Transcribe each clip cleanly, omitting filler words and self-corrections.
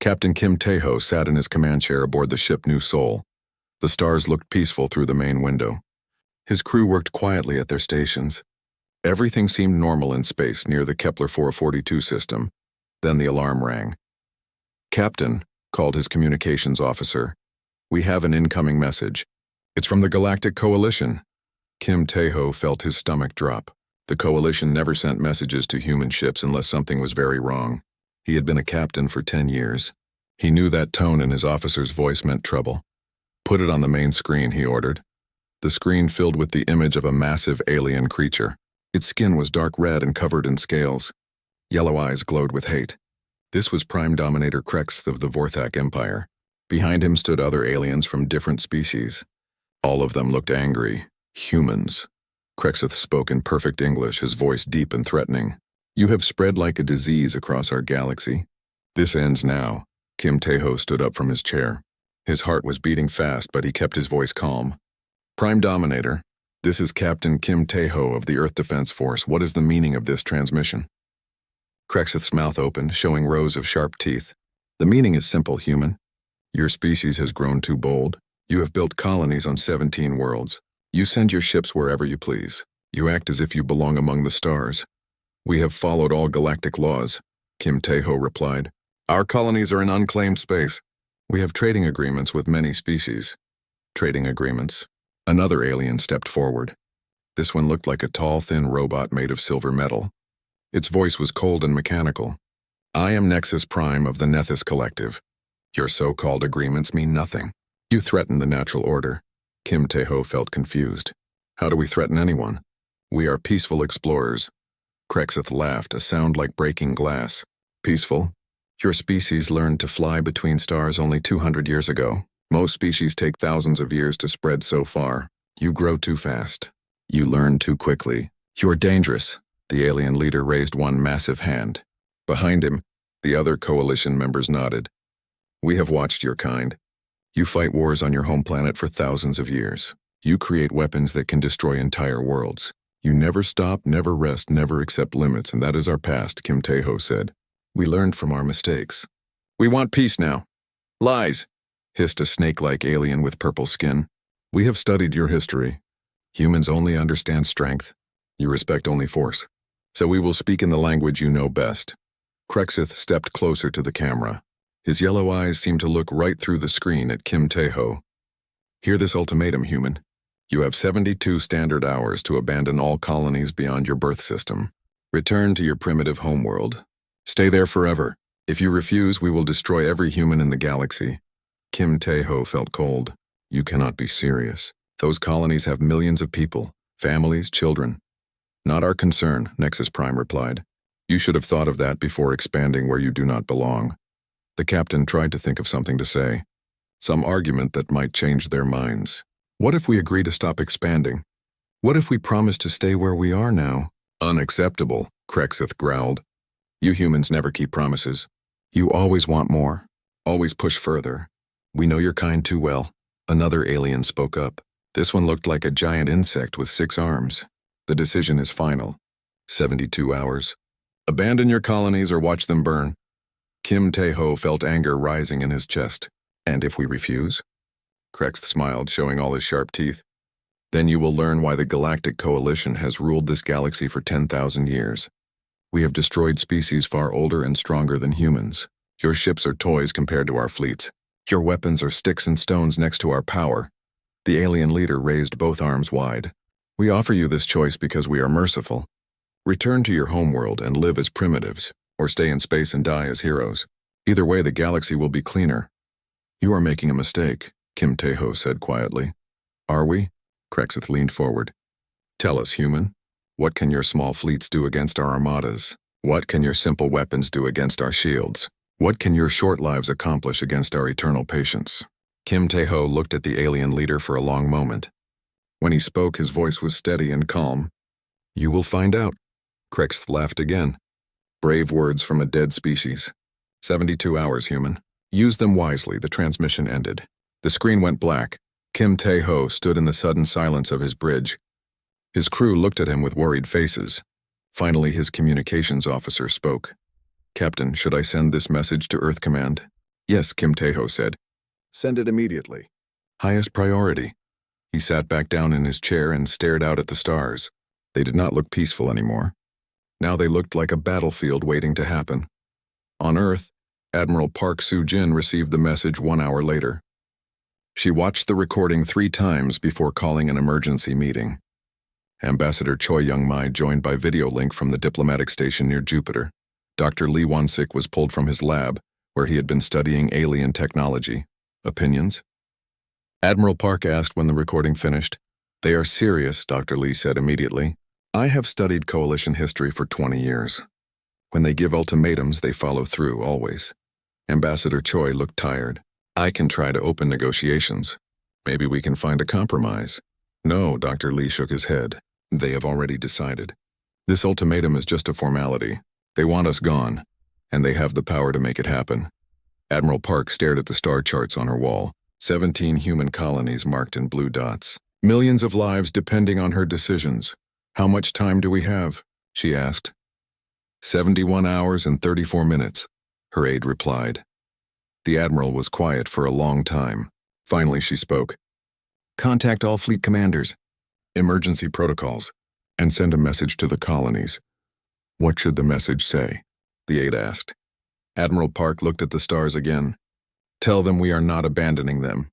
Captain Kim Tae-ho sat in his command chair aboard the ship New Seoul. The stars looked peaceful through the main window. His crew worked quietly at their stations. Everything seemed normal in space near the Kepler 442 system. Then the alarm rang. "Captain," called his communications officer, "we have an incoming message. It's from the Galactic Coalition." Kim Tae-ho felt his stomach drop. The Coalition never sent messages to human ships unless something was very wrong. He had been a captain for 10 years. He knew that tone in his officer's voice meant trouble. "Put it on the main screen," he ordered. The screen filled with the image of a massive alien creature. Its skin was dark red and covered in scales. Yellow eyes glowed with hate. This was Prime Dominator Krexth of the Vorthak Empire. Behind him stood other aliens from different species. All of them looked angry. Humans. Krexth spoke in perfect English, his voice deep and threatening. "You have spread like a disease across our galaxy. This ends now." Kim Tae-ho stood up from his chair. His heart was beating fast, but he kept his voice calm. "Prime Dominator, this is Captain Kim Tae-ho of the Earth Defense Force. What is the meaning of this transmission?" Krexth's mouth opened, showing rows of sharp teeth. "The meaning is simple, human. Your species has grown too bold. You have built colonies on 17 worlds. You send your ships wherever you please. You act as if you belong among the stars. We have followed all galactic laws," Kim Tae-ho replied. "Our colonies are in unclaimed space. We have trading agreements with many species." "Trading agreements?" Another alien stepped forward. This one looked like a tall, thin robot made of silver metal. Its voice was cold and mechanical. "I am Nexus Prime of the Nethys Collective. Your so-called agreements mean nothing. You threaten the natural order." Kim Tae-ho felt confused. "How do we threaten anyone? We are peaceful explorers." Krexth laughed, a sound like breaking glass. "Peaceful? Your species learned to fly between stars only 200 years ago. Most species take thousands of years to spread so far. You grow too fast. You learn too quickly. You're dangerous." The alien leader raised one massive hand. Behind him, the other coalition members nodded. "We have watched your kind. You fight wars on your home planet for thousands of years. You create weapons that can destroy entire worlds. You never stop, never rest, never accept limits, and that is our past," Kim Tae-ho said. "We learned from our mistakes. We want peace now." "Lies," hissed a snake-like alien with purple skin. "We have studied your history. Humans only understand strength. You respect only force. So we will speak in the language you know best." Krexth stepped closer to the camera. His yellow eyes seemed to look right through the screen at Kim Tae-ho. "Hear this ultimatum, human. You have 72 standard hours to abandon all colonies beyond your birth system. Return to your primitive homeworld. Stay there forever. If you refuse, we will destroy every human in the galaxy." Kim Tae-ho felt cold. "You cannot be serious. Those colonies have millions of people, families, children." "Not our concern," Nexus Prime replied. "You should have thought of that before expanding where you do not belong." The captain tried to think of something to say. Some argument that might change their minds. "What if we agree to stop expanding? What if we promise to stay where we are now?" "Unacceptable," Krexth growled. "You humans never keep promises. You always want more, always push further. We know your kind too well." Another alien spoke up. This one looked like a giant insect with 6 arms. "The decision is final. 72 hours. Abandon your colonies or watch them burn." Kim Tae-ho felt anger rising in his chest. "And if we refuse?" Krexth smiled, showing all his sharp teeth. "Then you will learn why the Galactic Coalition has ruled this galaxy for 10,000 years. We have destroyed species far older and stronger than humans. Your ships are toys compared to our fleets. Your weapons are sticks and stones next to our power." The alien leader raised both arms wide. "We offer you this choice because we are merciful. Return to your homeworld and live as primitives, or stay in space and die as heroes. Either way, the galaxy will be cleaner." "You are making a mistake," Kim Tae-ho said quietly. "Are we?" Krexth leaned forward. "Tell us, human. What can your small fleets do against our armadas? What can your simple weapons do against our shields? What can your short lives accomplish against our eternal patience?" Kim Tae-ho looked at the alien leader for a long moment. When he spoke, his voice was steady and calm. "You will find out." Krexth laughed again. "Brave words from a dead species. 72 hours, human. Use them wisely." The transmission ended. The screen went black. Kim Tae-ho stood in the sudden silence of his bridge. His crew looked at him with worried faces. Finally, his communications officer spoke. "Captain, should I send this message to Earth Command?" Yes, Kim Tae-ho said. Send it immediately. Highest priority. He sat back down in his chair and stared out at the stars. They did not look peaceful anymore. Now they looked like a battlefield waiting to happen. On Earth, Admiral Park Soo-jin received the message 1 hour later. She watched the recording 3 times before calling an emergency meeting. Ambassador Choi Young-mai joined by video link from the diplomatic station near Jupiter. Dr. Lee Won-sik was pulled from his lab, where he had been studying alien technology. Opinions? Admiral Park asked when the recording finished. They are serious, Dr. Lee said immediately. I have studied coalition history for 20 years. When they give ultimatums, they follow through, always. Ambassador Choi looked tired. I can try to open negotiations. Maybe we can find a compromise. No, Dr. Lee shook his head. They have already decided. This ultimatum is just a formality. They want us gone, and they have the power to make it happen. Admiral Park stared at the star charts on her wall. 17 human colonies marked in blue dots. Millions of lives depending on her decisions. How much time do we have? She asked. 71 hours and 34 minutes, her aide replied. The Admiral was quiet for a long time. Finally, she spoke. Contact all fleet commanders. Emergency protocols. And send a message to the colonies. What should the message say? The aide asked. Admiral Park looked at the stars again. Tell them we are not abandoning them.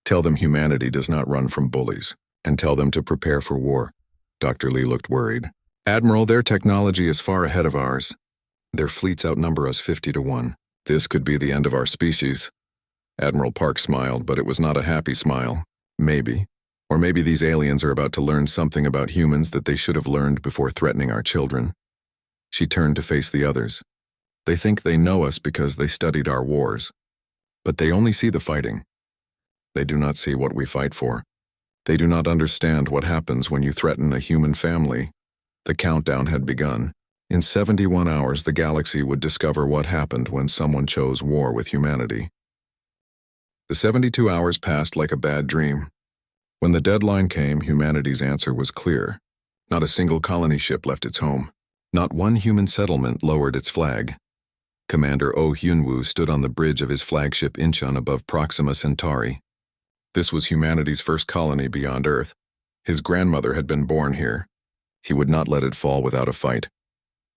Tell them humanity does not run from bullies. And tell them to prepare for war. Dr. Lee looked worried. Admiral, their technology is far ahead of ours. Their fleets outnumber us 50 to 1. This could be the end of our species. Admiral Park smiled, but it was not a happy smile. Maybe. Or maybe these aliens are about to learn something about humans that they should have learned before threatening our children. She turned to face the others. They think they know us because they studied our wars. But they only see the fighting. They do not see what we fight for. They do not understand what happens when you threaten a human family. The countdown had begun. In 71 hours, the galaxy would discover what happened when someone chose war with humanity. The 72 hours passed like a bad dream. When the deadline came, humanity's answer was clear. Not a single colony ship left its home. Not one human settlement lowered its flag. Commander Oh Hyun-woo stood on the bridge of his flagship Incheon above Proxima Centauri. This was humanity's first colony beyond Earth. His grandmother had been born here. He would not let it fall without a fight.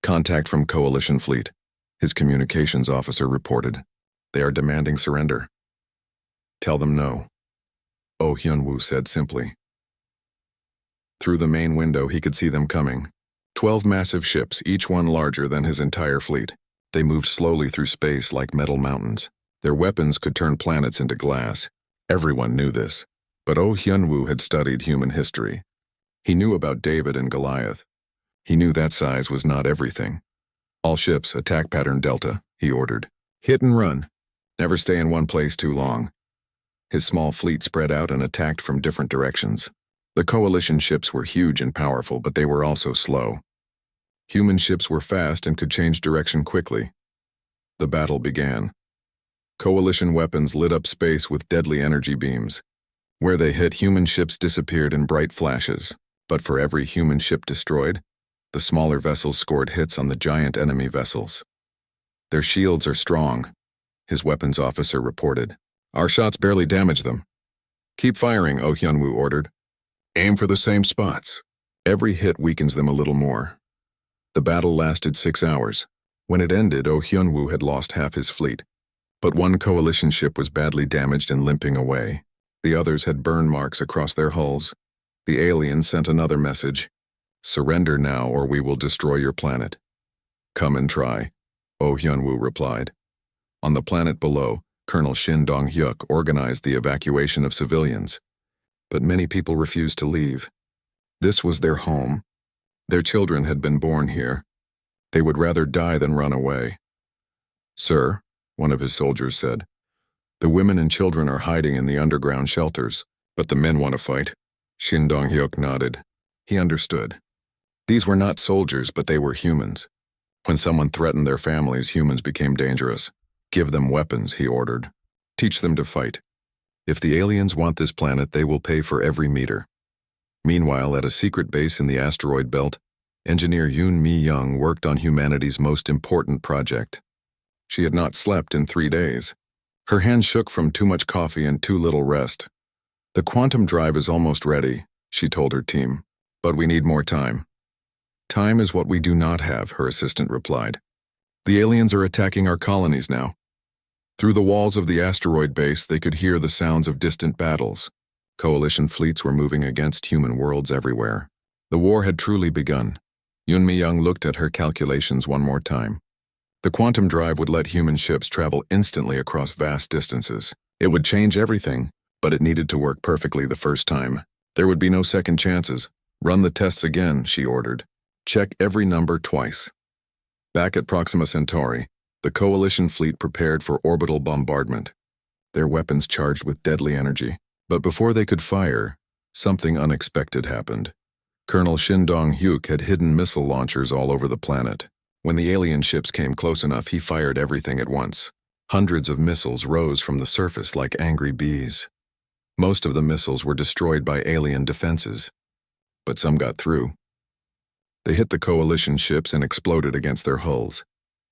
Contact from Coalition Fleet. His communications officer reported. They are demanding surrender. Tell them no. Oh Hyun-woo said simply. Through the main window he could see them coming. 12 massive ships, each one larger than his entire fleet. They moved slowly through space like metal mountains. Their weapons could turn planets into glass. Everyone knew this. But Oh Hyun-woo had studied human history. He knew about David and Goliath. He knew that size was not everything. All ships, attack pattern Delta, he ordered. Hit and run. Never stay in one place too long. His small fleet spread out and attacked from different directions. The coalition ships were huge and powerful, but they were also slow. Human ships were fast and could change direction quickly. The battle began. Coalition weapons lit up space with deadly energy beams. Where they hit, human ships disappeared in bright flashes. But for every human ship destroyed, the smaller vessels scored hits on the giant enemy vessels. Their shields are strong, his weapons officer reported. Our shots barely damage them. Keep firing, Oh Hyun-woo ordered. Aim for the same spots. Every hit weakens them a little more. The battle lasted 6 hours. When it ended, Oh Hyun-woo had lost half his fleet. But one coalition ship was badly damaged and limping away. The others had burn marks across their hulls. The aliens sent another message. Surrender now or we will destroy your planet. Come and try, Oh Hyun-woo replied. On the planet below, Colonel Shin Dong-hyuk organized the evacuation of civilians. But many people refused to leave. This was their home. Their children had been born here. They would rather die than run away. Sir, one of his soldiers said, the women and children are hiding in the underground shelters, but the men want to fight. Shin Dong-hyuk nodded. He understood. These were not soldiers, but they were humans. When someone threatened their families, humans became dangerous. Give them weapons, he ordered. Teach them to fight. If the aliens want this planet, they will pay for every meter. Meanwhile, at a secret base in the asteroid belt, engineer Yoon Mi-young worked on humanity's most important project. She had not slept in 3 days. Her hands shook from too much coffee and too little rest. "The quantum drive is almost ready," she told her team. "But we need more time." "Time is what we do not have," her assistant replied. "The aliens are attacking our colonies now." Through the walls of the asteroid base, they could hear the sounds of distant battles. Coalition fleets were moving against human worlds everywhere. The war had truly begun. Yun Mi-young looked at her calculations one more time. The quantum drive would let human ships travel instantly across vast distances. It would change everything, but it needed to work perfectly the first time. There would be no second chances. "Run the tests again," she ordered. "Check every number twice." Back at Proxima Centauri, the Coalition fleet prepared for orbital bombardment. Their weapons charged with deadly energy. But before they could fire, something unexpected happened. Colonel Shin Dong-hyuk had hidden missile launchers all over the planet. When the alien ships came close enough, he fired everything at once. Hundreds of missiles rose from the surface like angry bees. Most of the missiles were destroyed by alien defenses, but some got through. They hit the Coalition ships and exploded against their hulls.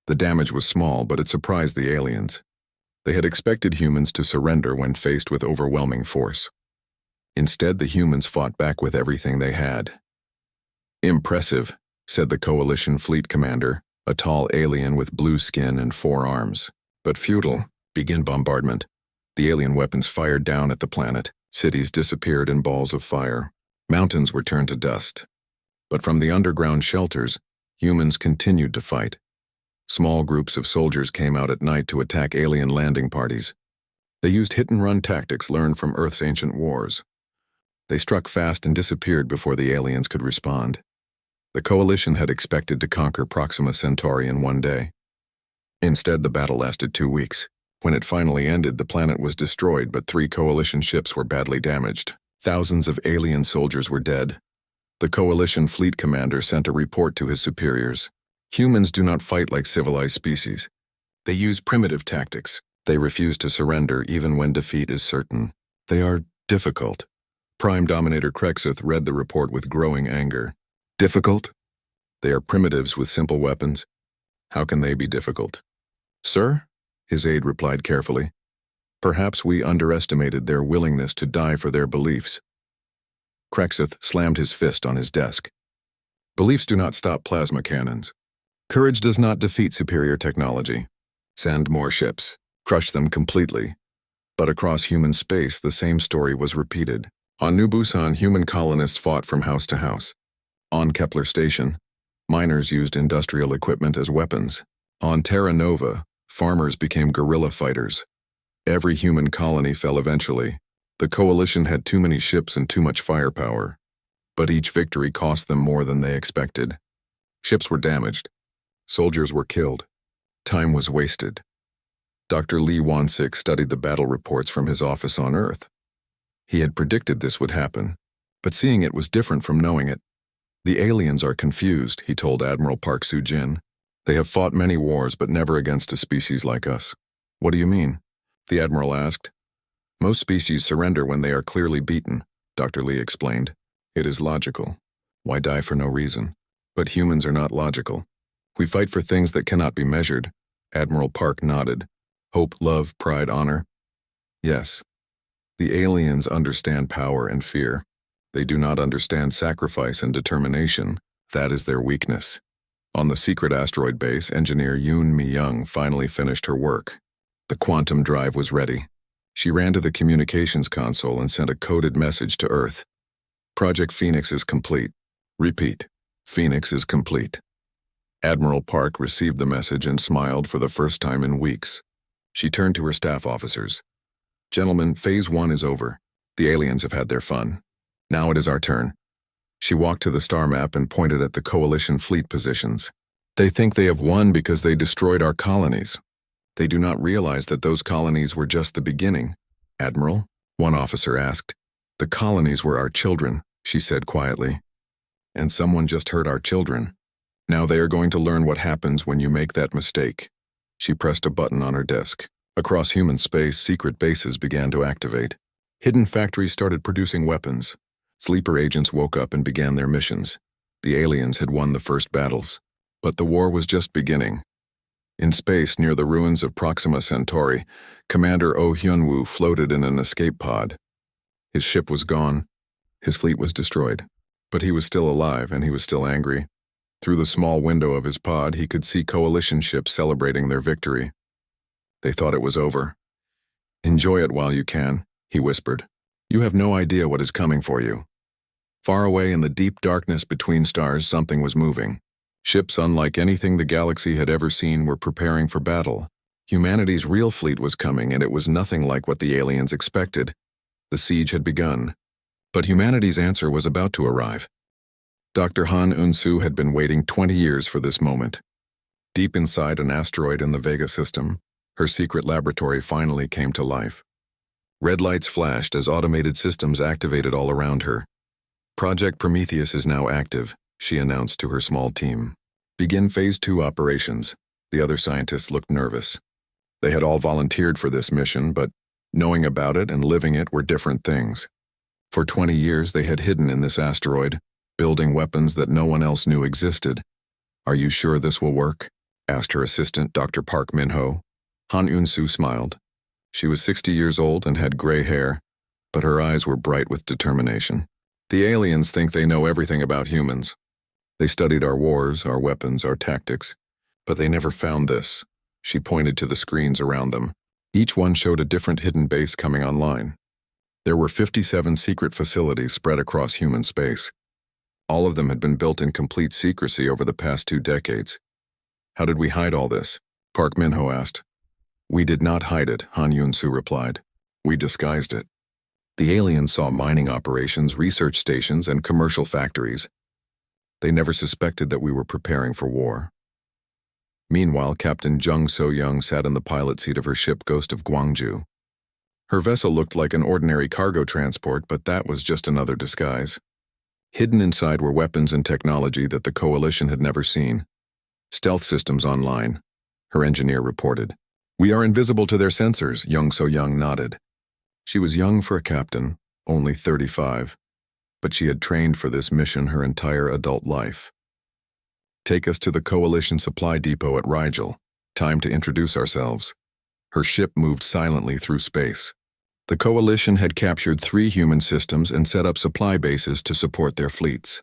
The damage was small, but it surprised the aliens. They had expected humans to surrender when faced with overwhelming force. Instead, the humans fought back with everything they had. "Impressive," said the Coalition fleet commander, a tall alien with blue skin and 4 arms. "But futile. Begin bombardment." The alien weapons fired down at the planet. Cities disappeared in balls of fire. Mountains were turned to dust. But from the underground shelters, humans continued to fight. Small groups of soldiers came out at night to attack alien landing parties. They used hit-and-run tactics learned from Earth's ancient wars. They struck fast and disappeared before the aliens could respond. The Coalition had expected to conquer Proxima Centauri in one day. Instead, the battle lasted 2 weeks. When it finally ended, the planet was destroyed, but 3 Coalition ships were badly damaged. Thousands of alien soldiers were dead. The Coalition fleet commander sent a report to his superiors. "Humans do not fight like civilized species. They use primitive tactics. They refuse to surrender even when defeat is certain. They are difficult." Prime Dominator Krexith read the report with growing anger. "Difficult? They are primitives with simple weapons. How can they be difficult?" "Sir?" his aide replied carefully. "Perhaps we underestimated their willingness to die for their beliefs." Krexith slammed his fist on his desk. "Beliefs do not stop plasma cannons. Courage does not defeat superior technology. Send more ships. Crush them completely." But across human space, the same story was repeated. On New Busan, human colonists fought from house to house. On Kepler Station, miners used industrial equipment as weapons. On Terra Nova, farmers became guerrilla fighters. Every human colony fell eventually. The Coalition had too many ships and too much firepower. But each victory cost them more than they expected. Ships were damaged. Soldiers were killed. Time was wasted. Dr. Lee Won-sik studied the battle reports from his office on Earth. He had predicted this would happen, but seeing it was different from knowing it. "The aliens are confused," he told Admiral Park Soo-jin. "They have fought many wars, but never against a species like us." "What do you mean?" the Admiral asked. "Most species surrender when they are clearly beaten," Dr. Lee explained. "It is logical. Why die for no reason? But humans are not logical. We fight for things that cannot be measured." Admiral Park nodded. "Hope, love, pride, honor." "Yes. The aliens understand power and fear. They do not understand sacrifice and determination. That is their weakness." On the secret asteroid base, engineer Yun Mi-young finally finished her work. The quantum drive was ready. She ran to the communications console and sent a coded message to Earth. "Project Phoenix is complete. Repeat, Phoenix is complete." Admiral Park received the message and smiled for the first time in weeks. She turned to her staff officers. "Gentlemen, Phase 1 is over. The aliens have had their fun. Now it is our turn." She walked to the star map and pointed at the Coalition fleet positions. "They think they have won because they destroyed our colonies. They do not realize that those colonies were just the beginning." "Admiral?" one officer asked. "The colonies were our children," she said quietly. "And someone just hurt our children. Now they are going to learn what happens when you make that mistake." She pressed a button on her desk. Across human space, secret bases began to activate. Hidden factories started producing weapons. Sleeper agents woke up and began their missions. The aliens had won the first battles. But the war was just beginning. In space, near the ruins of Proxima Centauri, Commander Oh Hyunwoo floated in an escape pod. His ship was gone. His fleet was destroyed. But he was still alive, and he was still angry. Through the small window of his pod, he could see coalition ships celebrating their victory. They thought it was over. "Enjoy it while you can," he whispered. "You have no idea what is coming for you." Far away in the deep darkness between stars, something was moving. Ships unlike anything the galaxy had ever seen were preparing for battle. Humanity's real fleet was coming, and it was nothing like what the aliens expected. The siege had begun. But humanity's answer was about to arrive. Dr. Han Eun-soo had been waiting 20 years for this moment. Deep inside an asteroid in the Vega system, her secret laboratory finally came to life. Red lights flashed as automated systems activated all around her. "Project Prometheus is now active," she announced to her small team. "Begin Phase 2 operations." The other scientists looked nervous. They had all volunteered for this mission, but knowing about it and living it were different things. For 20 years they had hidden in this asteroid, building weapons that no one else knew existed. "Are you sure this will work?" asked her assistant, Dr. Park Min-ho. Han Eun-soo smiled. She was 60 years old and had gray hair, but her eyes were bright with determination. "The aliens think they know everything about humans. They studied our wars, our weapons, our tactics, but they never found this." She pointed to the screens around them. Each one showed a different hidden base coming online. There were 57 secret facilities spread across human space. All of them had been built in complete secrecy over the past 2 decades. "How did we hide all this?" Park Min-ho asked. "We did not hide it," Han Eun-soo replied. "We disguised it." The aliens saw mining operations, research stations, and commercial factories. They never suspected that we were preparing for war. Meanwhile, Captain Jung So-young sat in the pilot seat of her ship Ghost of Gwangju. Her vessel looked like an ordinary cargo transport, but that was just another disguise. Hidden inside were weapons and technology that the Coalition had never seen. "Stealth systems online," her engineer reported. "We are invisible to their sensors," Jung So-young nodded. She was young for a captain, only 35, but she had trained for this mission her entire adult life. "Take us to the Coalition supply depot at Rigel. Time to introduce ourselves." Her ship moved silently through space. The Coalition had captured 3 human systems and set up supply bases to support their fleets.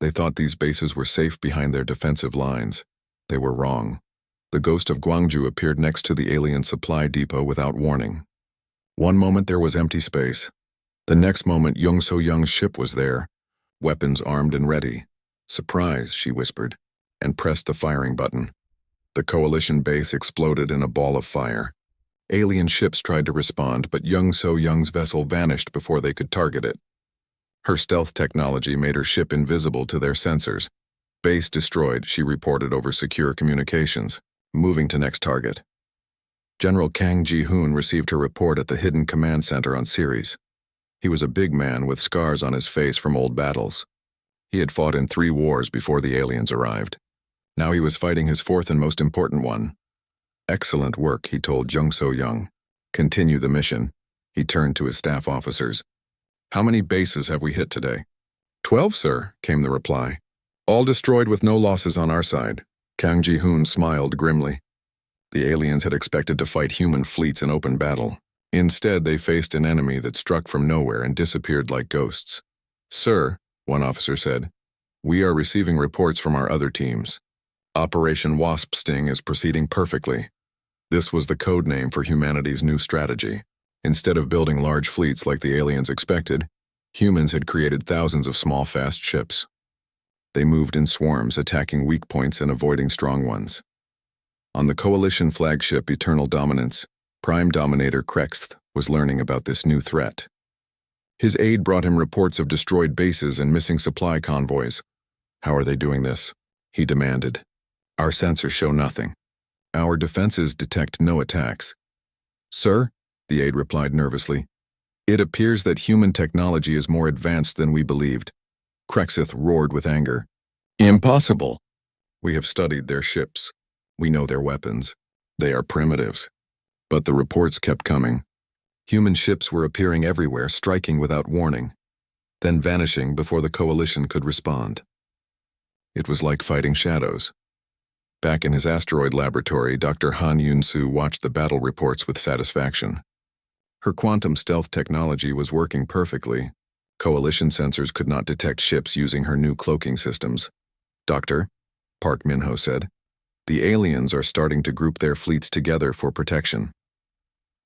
They thought these bases were safe behind their defensive lines. They were wrong. The Ghost of Gwangju appeared next to the alien supply depot without warning. One moment there was empty space. The next moment Jung So-young's ship was there, weapons armed and ready. "Surprise," she whispered, and pressed the firing button. The Coalition base exploded in a ball of fire. Alien ships tried to respond, but Jung So-young's vessel vanished before they could target it. Her stealth technology made her ship invisible to their sensors. "Base destroyed," she reported over secure communications. "Moving to next target." General Kang Ji-hoon received her report at the hidden command center on Ceres. He was a big man with scars on his face from old battles. He had fought in 3 wars before the aliens arrived. Now he was fighting his 4th and most important one. "Excellent work," he told Jung So-young. "Continue the mission." He turned to his staff officers. "How many bases have we hit today?" 12, sir," came the reply. "All destroyed with no losses on our side." Kang Ji-hoon smiled grimly. The aliens had expected to fight human fleets in open battle. Instead, they faced an enemy that struck from nowhere and disappeared like ghosts. "Sir," one officer said, "we are receiving reports from our other teams. Operation Wasp Sting is proceeding perfectly." This was the code name for humanity's new strategy. Instead of building large fleets like the aliens expected, humans had created thousands of small, fast ships. They moved in swarms, attacking weak points and avoiding strong ones. On the Coalition flagship Eternal Dominance, Prime Dominator Krexth was learning about this new threat. His aide brought him reports of destroyed bases and missing supply convoys. "How are they doing this?" he demanded. "Our sensors show nothing. Our defenses detect no attacks." "Sir," the aide replied nervously, "it appears that human technology is more advanced than we believed." Krexth roared with anger. "Impossible! We have studied their ships. We know their weapons. They are primitives." But the reports kept coming. Human ships were appearing everywhere, striking without warning, then vanishing before the Coalition could respond. It was like fighting shadows. Back in his asteroid laboratory, Dr. Han Yun-soo watched the battle reports with satisfaction. Her quantum stealth technology was working perfectly. Coalition sensors could not detect ships using her new cloaking systems. "Doctor," Park Min-ho said, "the aliens are starting to group their fleets together for protection."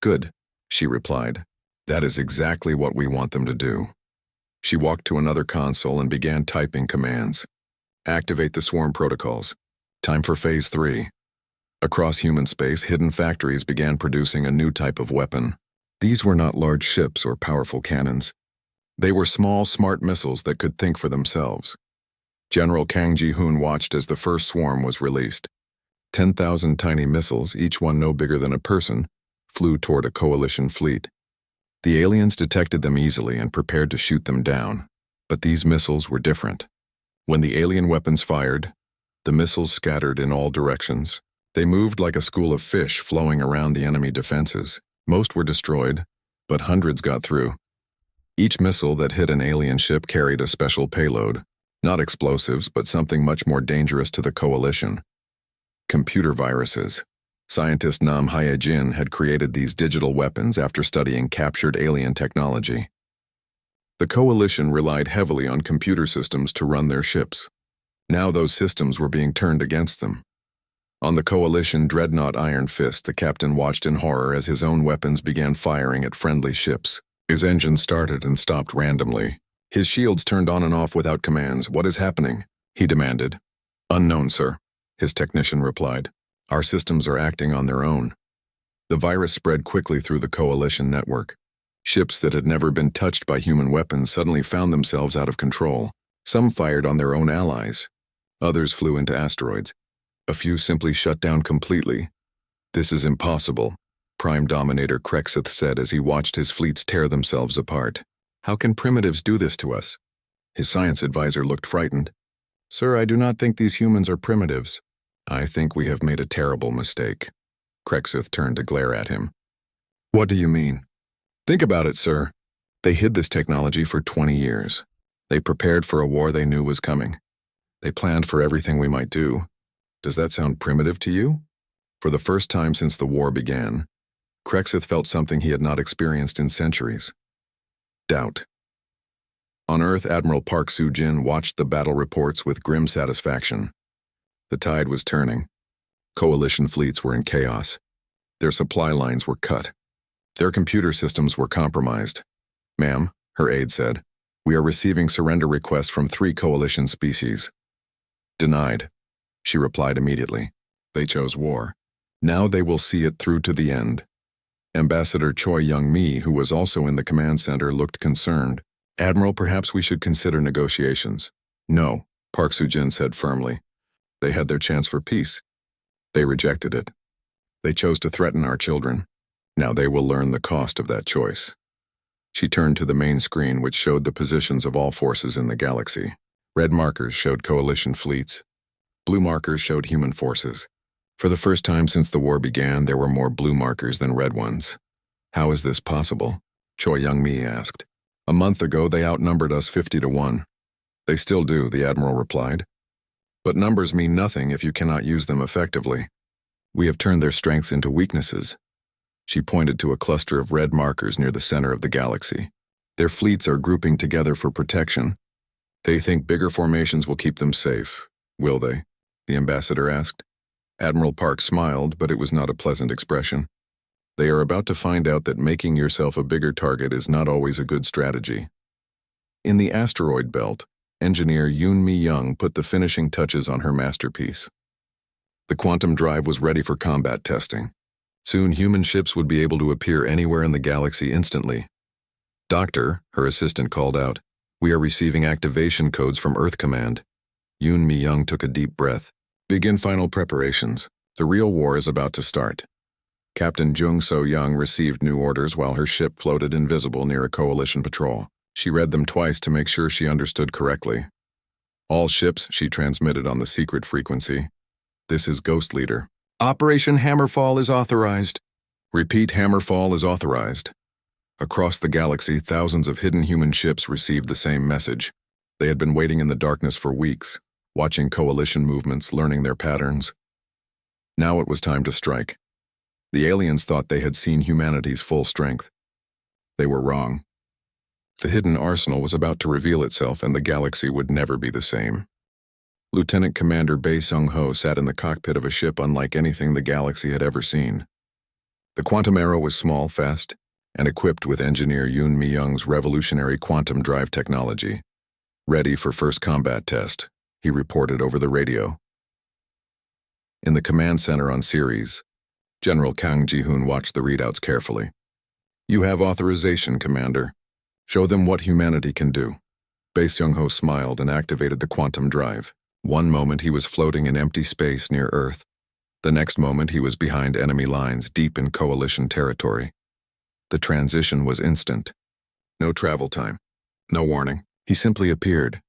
"Good," she replied. "That is exactly what we want them to do." She walked to another console and began typing commands. "Activate the swarm protocols. Time for Phase 3. Across human space, hidden factories began producing a new type of weapon. These were not large ships or powerful cannons. They were small, smart missiles that could think for themselves. General Kang Ji-hoon watched as the first swarm was released. 10,000 tiny missiles, each one no bigger than a person, flew toward a coalition fleet. The aliens detected them easily and prepared to shoot them down. But these missiles were different. When the alien weapons fired, the missiles scattered in all directions. They moved like a school of fish flowing around the enemy defenses. Most were destroyed, but hundreds got through. Each missile that hit an alien ship carried a special payload, not explosives, but something much more dangerous to the coalition. Computer viruses. Scientist Nam Hye-jin had created these digital weapons after studying captured alien technology. The coalition relied heavily on computer systems to run their ships. Now those systems were being turned against them. On the coalition dreadnought Iron Fist, the captain watched in horror as his own weapons began firing at friendly ships. His engine started and stopped randomly. His shields turned on and off without commands. "What is happening?" he demanded. "Unknown, sir," his technician replied. "Our systems are acting on their own." The virus spread quickly through the coalition network. Ships that had never been touched by human weapons suddenly found themselves out of control. Some fired on their own allies. Others flew into asteroids. A few simply shut down completely. "This is impossible," Prime Dominator Krexith said as he watched his fleets tear themselves apart. "How can primitives do this to us?" His science advisor looked frightened. "Sir, I do not think these humans are primitives. I think we have made a terrible mistake." Krexith turned to glare at him. "What do you mean?" "Think about it, sir. They hid this technology for 20 years. They prepared for a war they knew was coming. They planned for everything we might do. Does that sound primitive to you?" For the first time since the war began, Krexith felt something he had not experienced in centuries. Doubt. On Earth, Admiral Park Soo-jin watched the battle reports with grim satisfaction. The tide was turning. Coalition fleets were in chaos. Their supply lines were cut. Their computer systems were compromised. "Ma'am," her aide said, "we are receiving surrender requests from 3 coalition species." "Denied," she replied immediately. "They chose war. Now they will see it through to the end." Ambassador Choi Young-mi, who was also in the command center, looked concerned. "Admiral, perhaps we should consider negotiations." "No," Park Soo-jin said firmly. "They had their chance for peace. They rejected it. They chose to threaten our children. Now they will learn the cost of that choice." She turned to the main screen, which showed the positions of all forces in the galaxy. Red markers showed coalition fleets. Blue markers showed human forces. For the first time since the war began, there were more blue markers than red ones. "How is this possible?" Choi Young-mi asked. "A month ago, they outnumbered us 50-1. "They still do," the Admiral replied. "But numbers mean nothing if you cannot use them effectively. We have turned their strengths into weaknesses." She pointed to a cluster of red markers near the center of the galaxy. "Their fleets are grouping together for protection. They think bigger formations will keep them safe. Will they?" the ambassador asked. Admiral Park smiled, but it was not a pleasant expression. "They are about to find out that making yourself a bigger target is not always a good strategy." In the asteroid belt, engineer Yoon Mi-young put the finishing touches on her masterpiece. The quantum drive was ready for combat testing. Soon human ships would be able to appear anywhere in the galaxy instantly. "Doctor," her assistant called out, "we are receiving activation codes from Earth Command." Yoon Mi-young took a deep breath. "Begin final preparations. The real war is about to start." Captain Jung So-young received new orders while her ship floated invisible near a coalition patrol. She read them twice to make sure she understood correctly. "All ships," she transmitted on the secret frequency. "This is Ghost Leader. Operation Hammerfall is authorized." "Repeat, Hammerfall is authorized." Across the galaxy, thousands of hidden human ships received the same message. They had been waiting in the darkness for weeks, watching coalition movements, learning their patterns. Now it was time to strike. The aliens thought they had seen humanity's full strength. They were wrong. The hidden arsenal was about to reveal itself, and the galaxy would never be the same. Lieutenant Commander Bae Sung-ho sat in the cockpit of a ship unlike anything the galaxy had ever seen. The quantum arrow was small, fast, and equipped with engineer Yoon Mi-young's revolutionary quantum drive technology. Ready for first combat test, he reported over the radio. In the command center on Ceres, General Kang Ji-hoon watched the readouts carefully. "You have authorization, Commander. Show them what humanity can do." Bae Sung-ho smiled and activated the quantum drive. One moment he was floating in empty space near Earth. The next moment he was behind enemy lines deep in coalition territory. The transition was instant. No travel time. No warning. He simply appeared.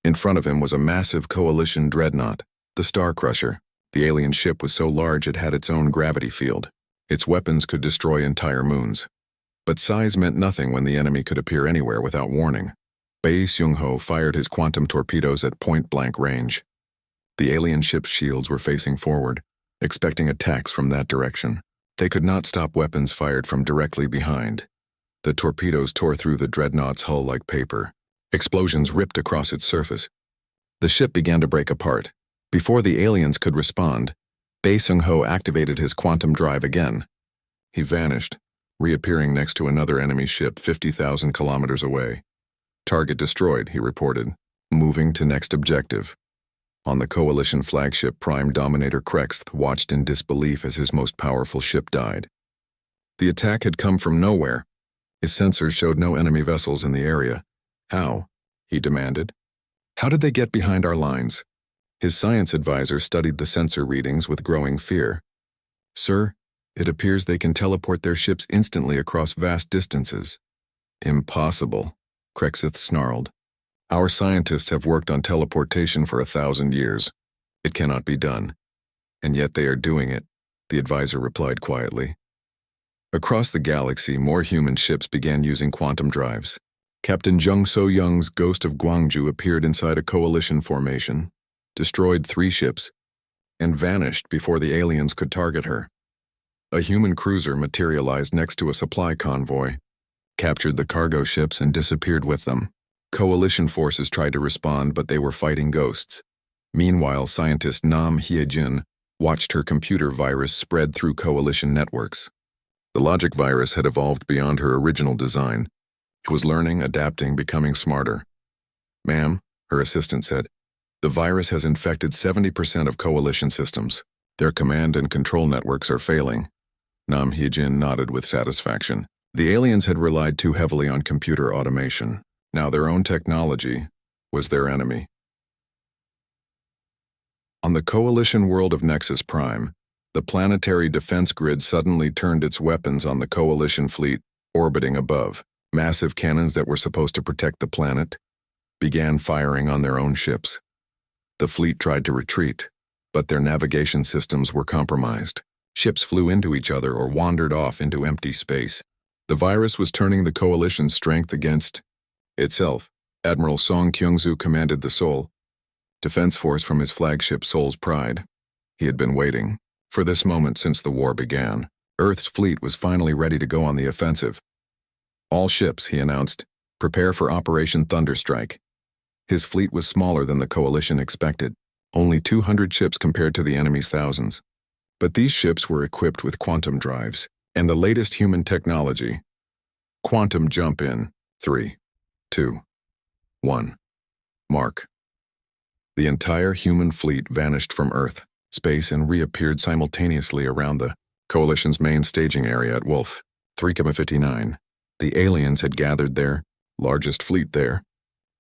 In front of him was a massive coalition dreadnought, the Star Crusher. The alien ship was so large it had its own gravity field. Its weapons could destroy entire moons. But size meant nothing when the enemy could appear anywhere without warning. Bae Sung-ho fired his quantum torpedoes at point-blank range. The alien ship's shields were facing forward, expecting attacks from that direction. They could not stop weapons fired from directly behind. The torpedoes tore through the dreadnought's hull like paper. Explosions ripped across its surface. The ship began to break apart. Before the aliens could respond, Bae Sung-ho activated his quantum drive again. He vanished, reappearing next to another enemy ship 50,000 kilometers away. "Target destroyed," he reported, moving to next objective. On the coalition flagship, Prime Dominator Krexth watched in disbelief as his most powerful ship died. The attack had come from nowhere. His sensors showed no enemy vessels in the area. "How?" he demanded. "How did they get behind our lines?" His science advisor studied the sensor readings with growing fear. "Sir, it appears they can teleport their ships instantly across vast distances." "Impossible," Krexth snarled. "Our scientists have worked on teleportation for 1,000 years. It cannot be done." "And yet they are doing it," the advisor replied quietly. Across the galaxy, more human ships began using quantum drives. Captain Jung So-young's Ghost of Gwangju appeared inside a coalition formation, destroyed 3 ships, and vanished before the aliens could target her. A human cruiser materialized next to a supply convoy, captured the cargo ships and disappeared with them. Coalition forces tried to respond, but they were fighting ghosts. Meanwhile, scientist Nam Hye-jin watched her computer virus spread through coalition networks. The logic virus had evolved beyond her original design. It was learning, adapting, becoming smarter. "Ma'am," her assistant said, "the virus has infected 70% of coalition systems. Their command and control networks are failing." Nam Hye-jin nodded with satisfaction. The aliens had relied too heavily on computer automation. Now their own technology was their enemy. On the coalition world of Nexus Prime, the planetary defense grid suddenly turned its weapons on the coalition fleet orbiting above. Massive cannons that were supposed to protect the planet began firing on their own ships. The fleet tried to retreat, but their navigation systems were compromised. Ships flew into each other or wandered off into empty space. The virus was turning the coalition's strength against itself. Admiral Song Kyung-soo commanded the Seoul Defense Force from his flagship Seoul's Pride. He had been waiting for this moment since the war began. Earth's fleet was finally ready to go on the offensive. "All ships," he announced, "prepare for Operation Thunderstrike." His fleet was smaller than the coalition expected, only 200 ships compared to the enemy's thousands. But these ships were equipped with quantum drives and the latest human technology. Quantum jump in 3, 2, 1. Mark. The entire human fleet vanished from Earth, space, and reappeared simultaneously around the coalition's main staging area at Wolf 3,59. The aliens had gathered their largest fleet there,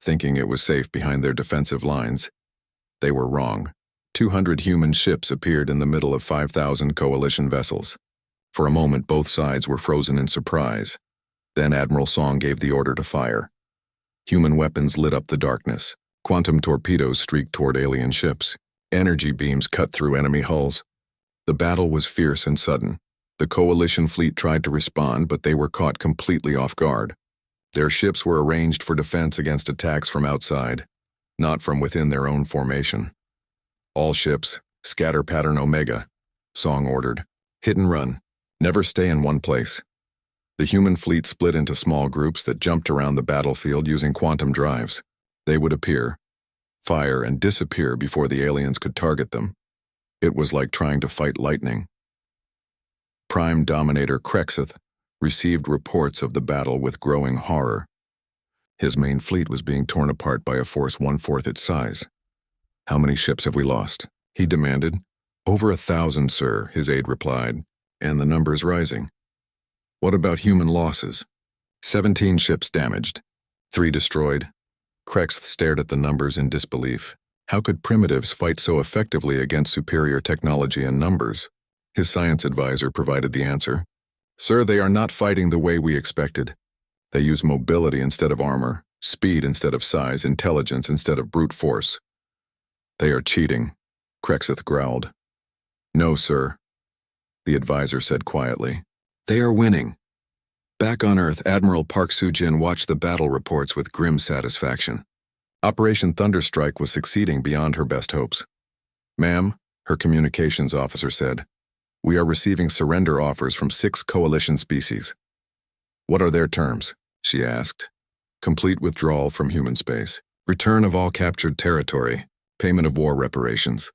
thinking it was safe behind their defensive lines. They were wrong. 200 human ships appeared in the middle of 5,000 coalition vessels. For a moment, both sides were frozen in surprise. Then Admiral Song gave the order to fire. Human weapons lit up the darkness. Quantum torpedoes streaked toward alien ships. Energy beams cut through enemy hulls. The battle was fierce and sudden. The coalition fleet tried to respond, but they were caught completely off guard. Their ships were arranged for defense against attacks from outside, not from within their own formation. "All ships, scatter pattern Omega," Song ordered. Hit and run. Never stay in one place. The human fleet split into small groups that jumped around the battlefield using quantum drives. They would appear, fire, and disappear before the aliens could target them. It was like trying to fight lightning. Prime Dominator Krexith received reports of the battle with growing horror. His main fleet was being torn apart by a force 1/4 its size. How many ships have we lost? He demanded. Over 1,000, sir, his aide replied, and the number's rising. What about human losses? 17 ships damaged, 3 destroyed. Krexith stared at the numbers in disbelief. How could primitives fight so effectively against superior technology and numbers? His science advisor provided the answer. Sir, they are not fighting the way we expected. They use mobility instead of armor, speed instead of size, intelligence instead of brute force. They are cheating, Krexith growled. No, sir, the advisor said quietly. They are winning. Back on Earth, Admiral Park Soo-jin watched the battle reports with grim satisfaction. Operation Thunderstrike was succeeding beyond her best hopes. Ma'am, her communications officer said, we are receiving surrender offers from 6 coalition species. What are their terms? She asked. Complete withdrawal from human space, return of all captured territory, payment of war reparations.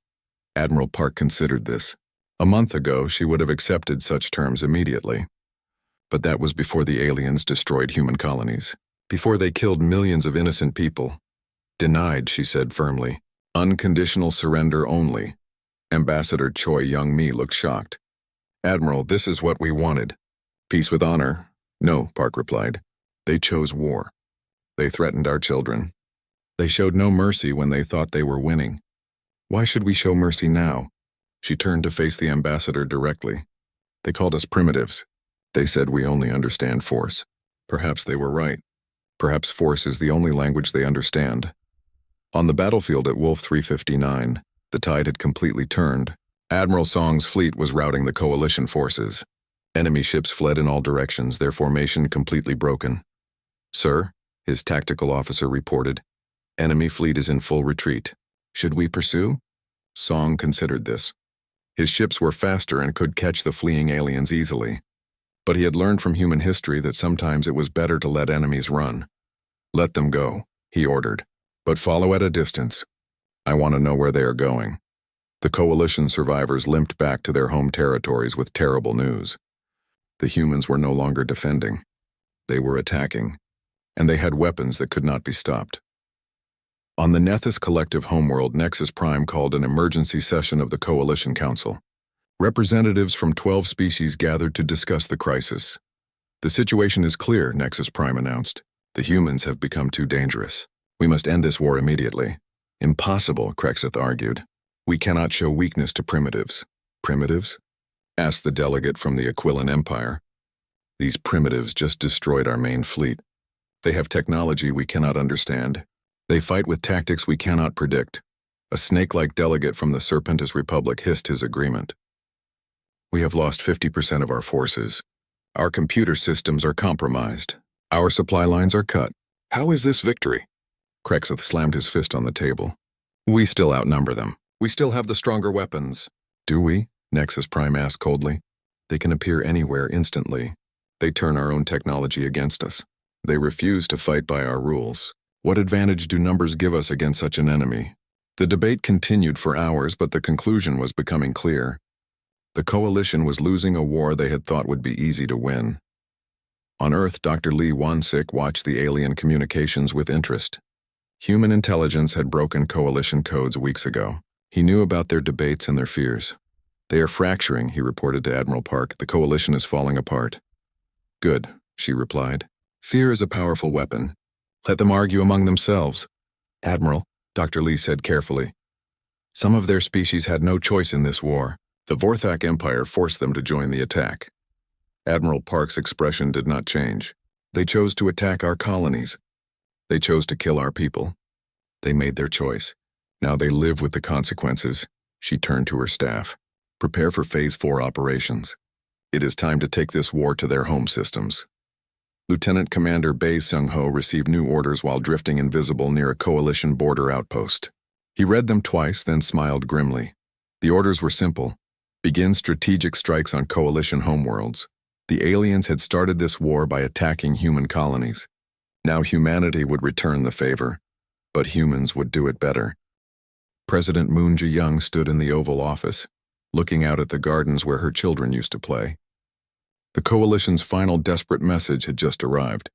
Admiral Park considered this. A month ago, she would have accepted such terms immediately. But that was before the aliens destroyed human colonies, before they killed millions of innocent people. Denied, she said firmly. Unconditional surrender only. Ambassador Choi Young-mi looked shocked. Admiral, this is what we wanted. Peace with honor. No, Park replied. They chose war. They threatened our children. They showed no mercy when they thought they were winning. Why should we show mercy now? She turned to face the ambassador directly. They called us primitives. They said we only understand force. Perhaps they were right. Perhaps force is the only language they understand. On the battlefield at Wolf 359, the tide had completely turned. Admiral Song's fleet was routing the coalition forces. Enemy ships fled in all directions, their formation completely broken. Sir, his tactical officer reported, enemy fleet is in full retreat. Should we pursue? Song considered this. His ships were faster and could catch the fleeing aliens easily. But he had learned from human history that sometimes it was better to let enemies run. Let them go, he ordered, but follow at a distance. I want to know where they are going. The coalition survivors limped back to their home territories with terrible news. The humans were no longer defending. They were attacking, and they had weapons that could not be stopped. On the Nethys collective homeworld, Nexus Prime called an emergency session of the Coalition Council. Representatives from 12 species gathered to discuss the crisis. The situation is clear, Nexus Prime announced. The humans have become too dangerous. We must end this war immediately. Impossible, Krexith argued. We cannot show weakness to primitives. Primitives? Asked the delegate from the Aquilin Empire. These primitives just destroyed our main fleet. They have technology we cannot understand. They fight with tactics we cannot predict. A snake-like delegate from the Serpentis Republic hissed his agreement. We have lost 50% of our forces. Our computer systems are compromised. Our supply lines are cut. How is this victory? Krexith slammed his fist on the table. We still outnumber them. We still have the stronger weapons. Do we? Nexus Prime asked coldly. They can appear anywhere instantly. They turn our own technology against us. They refuse to fight by our rules. What advantage do numbers give us against such an enemy? The debate continued for hours, but the conclusion was becoming clear. The coalition was losing a war they had thought would be easy to win. On Earth, Dr. Lee Wansik watched the alien communications with interest. Human intelligence had broken coalition codes weeks ago. He knew about their debates and their fears. They are fracturing, he reported to Admiral Park. The coalition is falling apart. Good, she replied. Fear is a powerful weapon. Let them argue among themselves. Admiral, Dr. Lee said carefully. Some of their species had no choice in this war. The Vorthak Empire forced them to join the attack. Admiral Park's expression did not change. They chose to attack our colonies. They chose to kill our people. They made their choice. Now they live with the consequences. She turned to her staff. Prepare for Phase 4 operations. It is time to take this war to their home systems. Lieutenant Commander Bae Sung-ho received new orders while drifting invisible near a coalition border outpost. He read them twice, then smiled grimly. The orders were simple. Begin strategic strikes on coalition homeworlds. The aliens had started this war by attacking human colonies. Now humanity would return the favor, but humans would do it better. President Moon Jae-young stood in the Oval Office, looking out at the gardens where her children used to play. The coalition's final desperate message had just arrived.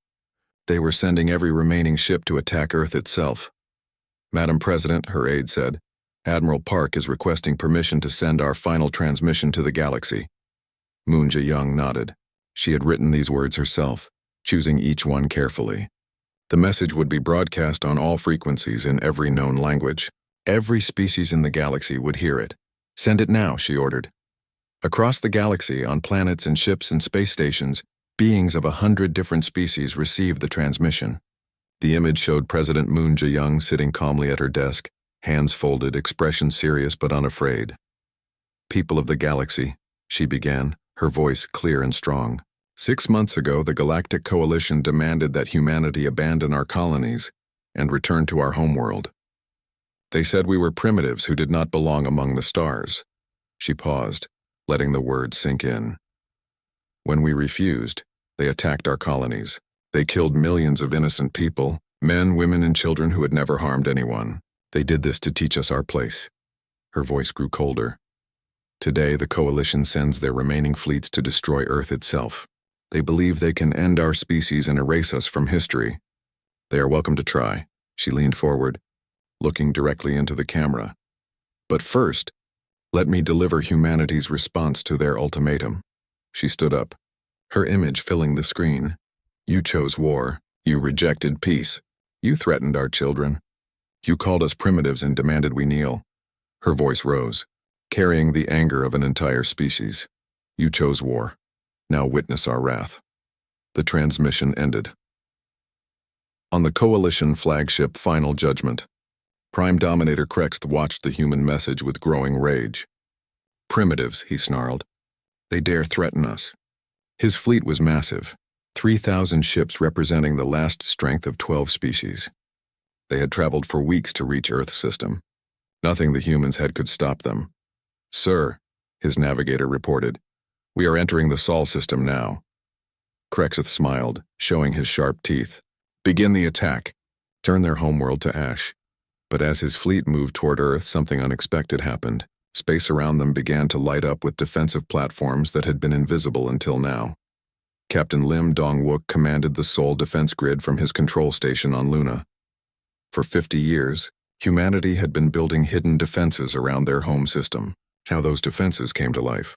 They were sending every remaining ship to attack Earth itself. "Madam President," her aide said, "Admiral Park is requesting permission to send our final transmission to the galaxy." Moon Jae-young nodded. She had written these words herself, choosing each one carefully. The message would be broadcast on all frequencies in every known language. Every species in the galaxy would hear it. "Send it now," she ordered. Across the galaxy, on planets and ships and space stations, beings of 100 different species received the transmission. The image showed President Moon Jae-young sitting calmly at her desk, hands folded, expression serious but unafraid. "People of the galaxy," she began, her voice clear and strong. "6 months ago, the Galactic Coalition demanded that humanity abandon our colonies and return to our homeworld. They said we were primitives who did not belong among the stars." She paused, letting the words sink in. "When we refused, they attacked our colonies. They killed millions of innocent people, men, women, and children who had never harmed anyone. They did this to teach us our place." Her voice grew colder. "Today, the Coalition sends their remaining fleets to destroy Earth itself. They believe they can end our species and erase us from history. They are welcome to try." She leaned forward, looking directly into the camera. "But first, let me deliver humanity's response to their ultimatum." She stood up, her image filling the screen. "You chose war. You rejected peace. You threatened our children. You called us primitives and demanded we kneel." Her voice rose, carrying the anger of an entire species. "You chose war. Now witness our wrath." The transmission ended. On the Coalition flagship Final Judgment, Prime Dominator Krex watched the human message with growing rage. "Primitives," he snarled. "They dare threaten us." His fleet was massive, 3,000 ships representing the last strength of 12 species. They had traveled for weeks to reach Earth's system. Nothing the humans had could stop them. "Sir," his navigator reported, "we are entering the Sol system now." Krexith smiled, showing his sharp teeth. "Begin the attack. Turn their homeworld to ash." But as his fleet moved toward Earth, something unexpected happened. Space around them began to light up with defensive platforms that had been invisible until now. Captain Lim Dong-wook commanded the Sol defense grid from his control station on Luna. For 50 years, humanity had been building hidden defenses around their home system. Now those defenses came to life.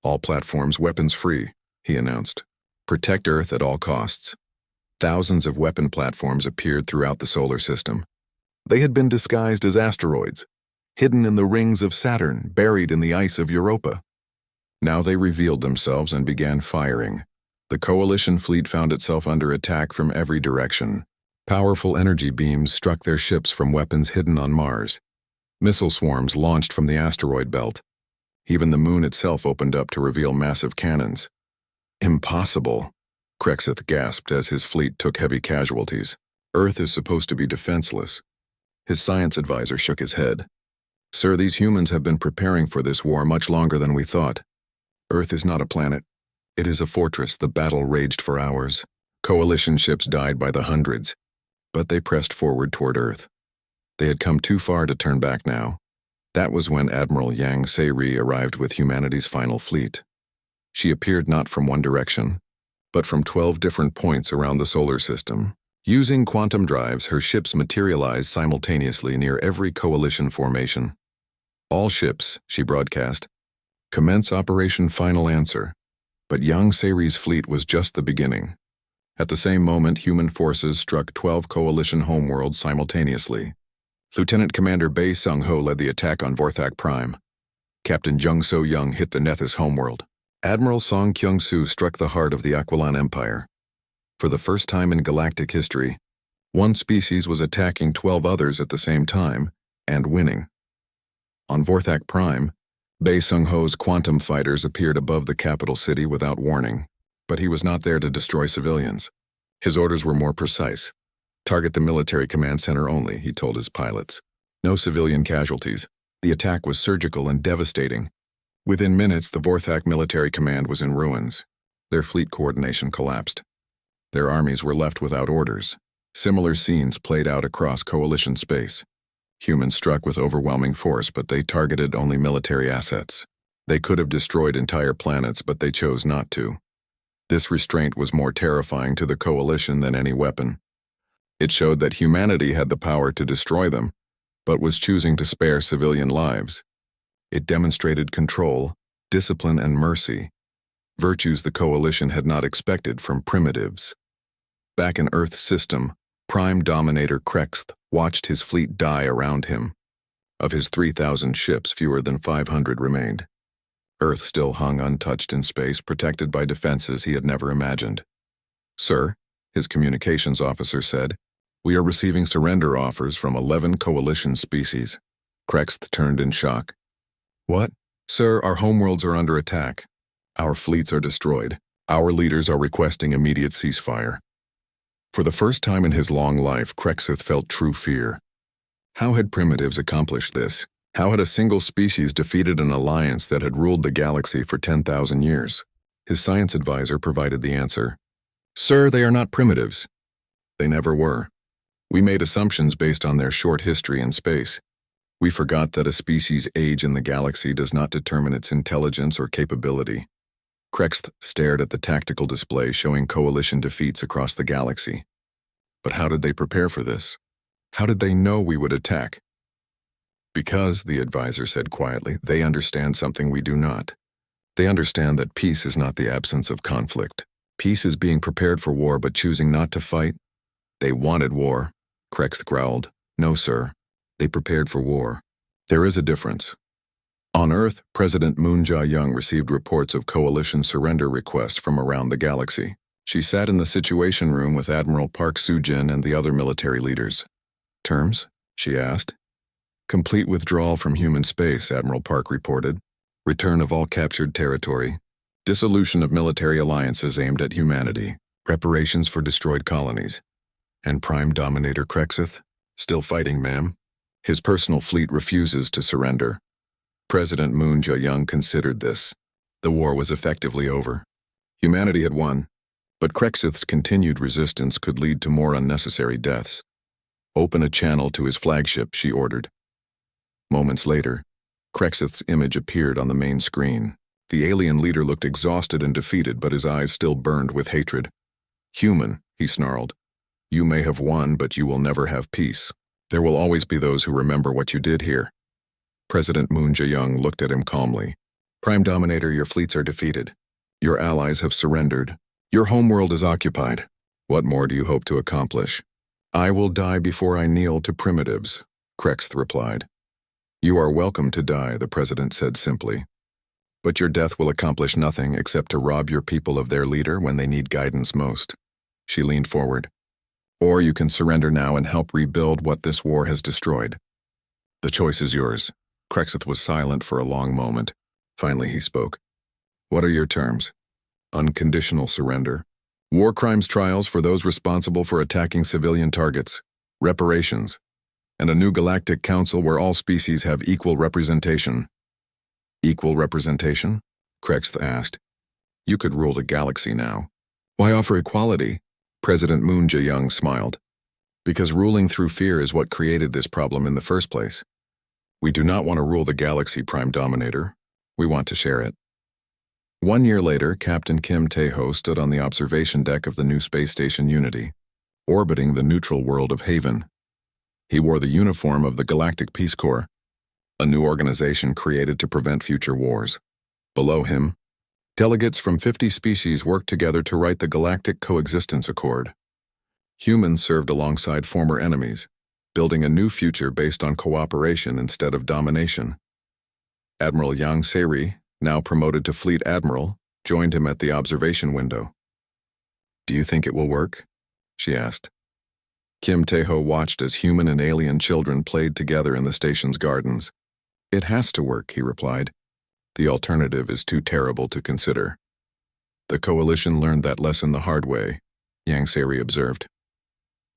"All platforms weapons-free," he announced. "Protect Earth at all costs." Thousands of weapon platforms appeared throughout the solar system. They had been disguised as asteroids, hidden in the rings of Saturn, buried in the ice of Europa. Now they revealed themselves and began firing. The Coalition fleet found itself under attack from every direction. Powerful energy beams struck their ships from weapons hidden on Mars. Missile swarms launched from the asteroid belt. Even the moon itself opened up to reveal massive cannons. "Impossible," Krexith gasped as his fleet took heavy casualties. "Earth is supposed to be defenseless." His science advisor shook his head. "Sir, these humans have been preparing for this war much longer than we thought. Earth is not a planet. It is a fortress. The battle raged for hours. Coalition ships died by the hundreds, but they pressed forward toward Earth. They had come too far to turn back now." That was when Admiral Yang Se-ri arrived with humanity's final fleet. She appeared not from one direction, but from 12 different points around the solar system. Using quantum drives, her ships materialized simultaneously near every Coalition formation. "All ships," she broadcast, "commence Operation Final Answer." But Yang Se-ri's fleet was just the beginning. At the same moment, human forces struck 12 Coalition homeworlds simultaneously. Lieutenant Commander Bae Sung-ho led the attack on Vorthak Prime. Captain Jung So-young hit the Nethys homeworld. Admiral Song Kyung-soo struck the heart of the Aquilan Empire. For the first time in galactic history, one species was attacking 12 others at the same time and winning. On Vorthak Prime, Bae Sung-ho's quantum fighters appeared above the capital city without warning, but he was not there to destroy civilians. His orders were more precise. "Target the military command center only," he told his pilots. "No civilian casualties." The attack was surgical and devastating. Within minutes, the Vorthak military command was in ruins. Their fleet coordination collapsed. Their armies were left without orders. Similar scenes played out across coalition space. Humans struck with overwhelming force, but they targeted only military assets. They could have destroyed entire planets, but they chose not to. This restraint was more terrifying to the coalition than any weapon. It showed that humanity had the power to destroy them, but was choosing to spare civilian lives. It demonstrated control, discipline, and mercy, virtues the coalition had not expected from primitives. Back in Earth's system, Prime Dominator Krexth watched his fleet die around him. Of his 3,000 ships, fewer than 500 remained. Earth still hung untouched in space, protected by defenses he had never imagined. "Sir," his communications officer said, "we are receiving surrender offers from 11 coalition species." Krexth turned in shock. "What?" "Sir, our homeworlds are under attack. Our fleets are destroyed. Our leaders are requesting immediate ceasefire." For the first time in his long life, Krexth felt true fear. How had primitives accomplished this? How had a single species defeated an alliance that had ruled the galaxy for 10,000 years? His science advisor provided the answer. "Sir, they are not primitives. They never were. We made assumptions based on their short history in space. We forgot that a species' age in the galaxy does not determine its intelligence or capability." Krexth stared at the tactical display showing coalition defeats across the galaxy. But how did they prepare for this? How did they know we would attack? "Because," the advisor said quietly, "they understand something we do not. They understand that peace is not the absence of conflict. Peace is being prepared for war but choosing not to fight." "They wanted war," Krexth growled. "No, sir. They prepared for war. There is a difference." On Earth, President Moon Jae-young received reports of coalition surrender requests from around the galaxy. She sat in the Situation Room with Admiral Park Soo-jin and the other military leaders. "Terms?" she asked. "Complete withdrawal from human space," Admiral Park reported. "Return of all captured territory. Dissolution of military alliances aimed at humanity. Reparations for destroyed colonies." "And Prime Dominator Krexth? Still fighting, ma'am. His personal fleet refuses to surrender." President Moon Jae-young considered this. The war was effectively over. Humanity had won, but Krexth's continued resistance could lead to more unnecessary deaths. "Open a channel to his flagship," she ordered. Moments later, Krexth's image appeared on the main screen. The alien leader looked exhausted and defeated, but his eyes still burned with hatred. "Human," he snarled. "You may have won, but you will never have peace. There will always be those who remember what you did here." President Moon Jae-young looked at him calmly. "Prime Dominator, your fleets are defeated. Your allies have surrendered. Your homeworld is occupied. What more do you hope to accomplish?" "I will die before I kneel to primitives," Krexth replied. "You are welcome to die," the president said simply. "But your death will accomplish nothing except to rob your people of their leader when they need guidance most." She leaned forward. "Or you can surrender now and help rebuild what this war has destroyed. The choice is yours." Krexth was silent for a long moment. Finally he spoke. "What are your terms?" "Unconditional surrender. War crimes trials for those responsible for attacking civilian targets. Reparations. And a new galactic council where all species have equal representation." "Equal representation?" Krexth asked. "You could rule the galaxy now. Why offer equality?" President Moon Jae-young smiled. "Because ruling through fear is what created this problem in the first place. We do not want to rule the galaxy, Prime Dominator. We want to share it." 1 year later, Captain Kim Tae-ho stood on the observation deck of the new space station Unity, orbiting the neutral world of Haven. He wore the uniform of the Galactic Peace Corps, a new organization created to prevent future wars. Below him, delegates from 50 species worked together to write the Galactic Coexistence Accord. Humans served alongside former enemies, building a new future based on cooperation instead of domination. Admiral Yang Se-ri, now promoted to Fleet Admiral, joined him at the observation window. "Do you think it will work?" she asked. Kim Tae-ho watched as human and alien children played together in the station's gardens. "It has to work," he replied. "The alternative is too terrible to consider." "The coalition learned that lesson the hard way," Yang Se-ri observed.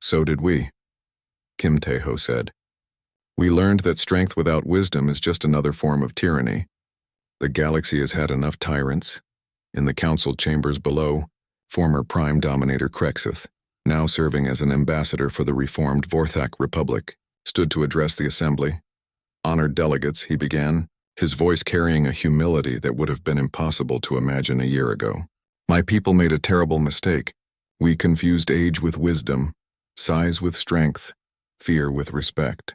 "So did we," Kim Tae-ho said. "We learned that strength without wisdom is just another form of tyranny. The galaxy has had enough tyrants. In the council chambers below, former Prime Dominator Krexith, now serving as an ambassador for the reformed Vorthak Republic, stood to address the assembly. Honored delegates, he began, his voice carrying a humility that would have been impossible to imagine a year ago. My people made a terrible mistake. We confused age with wisdom, size with strength, fear with respect.